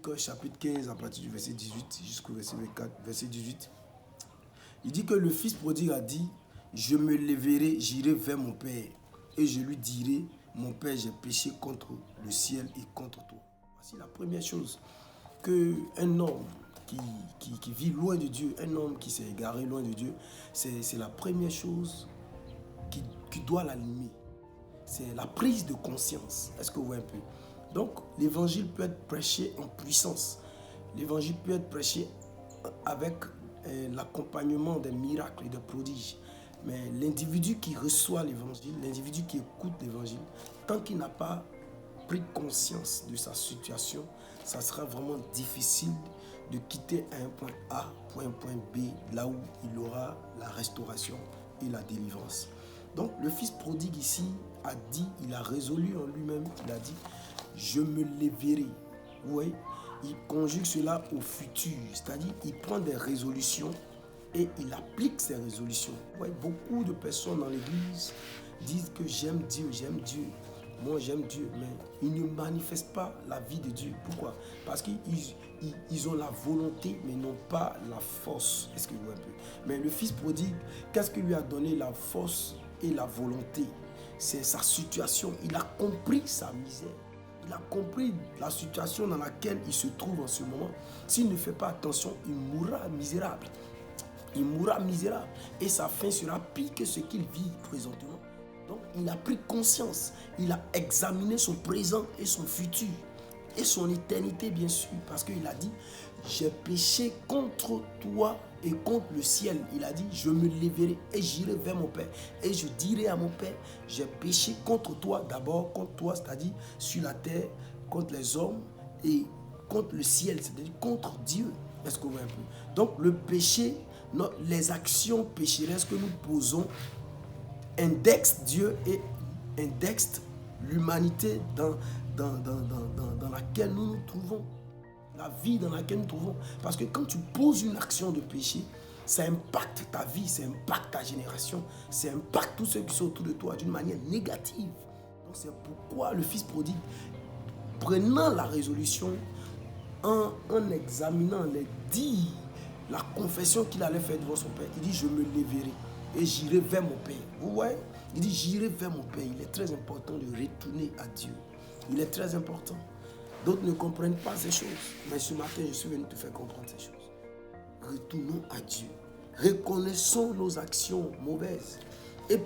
Luc chapitre 15 à partir du verset 18 jusqu'au verset 24, verset 18. Il dit que le fils prodigue a dit, je me lèverai, j'irai vers mon père et je lui dirai, mon père, j'ai péché contre le ciel et contre toi. Voici la première chose qu'un homme qui vit loin de Dieu, un homme qui s'est égaré loin de Dieu, c'est la première chose qui doit l'animer. C'est la prise de conscience. Est-ce que vous voyez un peu? Donc, l'évangile peut être prêché en puissance. L'évangile peut être prêché avec l'accompagnement des miracles et des prodiges. Mais l'individu qui reçoit l'évangile, l'individu qui écoute l'évangile, tant qu'il n'a pas pris conscience de sa situation, ça sera vraiment difficile de quitter un point A pour un point B, là où il aura la restauration et la délivrance. Donc le fils prodigue ici a dit, il a résolu en lui-même, il a dit, je me lèverai. Vous voyez, il conjugue cela au futur, c'est-à-dire il prend des résolutions et il applique ces résolutions. Vous voyez, beaucoup de personnes dans l'église disent que j'aime Dieu, moi j'aime Dieu, mais ils ne manifestent pas la vie de Dieu. Pourquoi? Parce qu'ils ont la volonté, mais non pas la force. Est-ce que vous voyez un peu? Mais le fils prodigue, qu'est-ce qui lui a donné la force et la volonté? C'est sa situation. Il a compris sa misère. Il a compris la situation dans laquelle il se trouve en ce moment. S'il ne fait pas attention, il mourra misérable. Il mourra misérable. Et sa fin sera pire que ce qu'il vit présentement. Donc, il a pris conscience. Il a examiné son présent et son futur. Et son éternité, bien sûr. Parce qu'il a dit, j'ai péché contre toi et contre le ciel. Il a dit, je me lèverai et j'irai vers mon Père. Et je dirai à mon Père, j'ai péché contre toi. D'abord, contre toi, c'est-à-dire sur la terre, contre les hommes et contre le ciel, c'est-à-dire contre Dieu. Est-ce que vous voyez un peu? Donc, le péché, les actions pécheresses que nous posons, indexent Dieu et indexent l'humanité dans laquelle nous nous trouvons, la vie dans laquelle nous nous trouvons. Parce que quand tu poses une action de péché, ça impacte ta vie, ça impacte ta génération, ça impacte tous ceux qui sont autour de toi d'une manière négative. Donc c'est pourquoi le fils prodigue, prenant la résolution, en examinant les dires, la confession qu'il allait faire devant son Père, il dit, je me lèverai et j'irai vers mon Père. Vous voyez? Il dit, j'irai vers mon Père. Il est très important de retourner à Dieu. Il est très important. D'autres ne comprennent pas ces choses. Mais ce matin, je suis venu te faire comprendre ces choses. Retournons à Dieu. Reconnaissons nos actions mauvaises. Et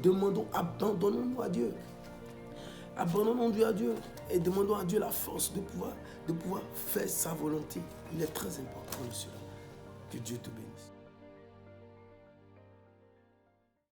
demandons, abandonnons-nous à Dieu. Abandonnons-nous à Dieu. Et demandons à Dieu la force de pouvoir faire sa volonté. Il est très important de cela. Que Dieu te bénisse.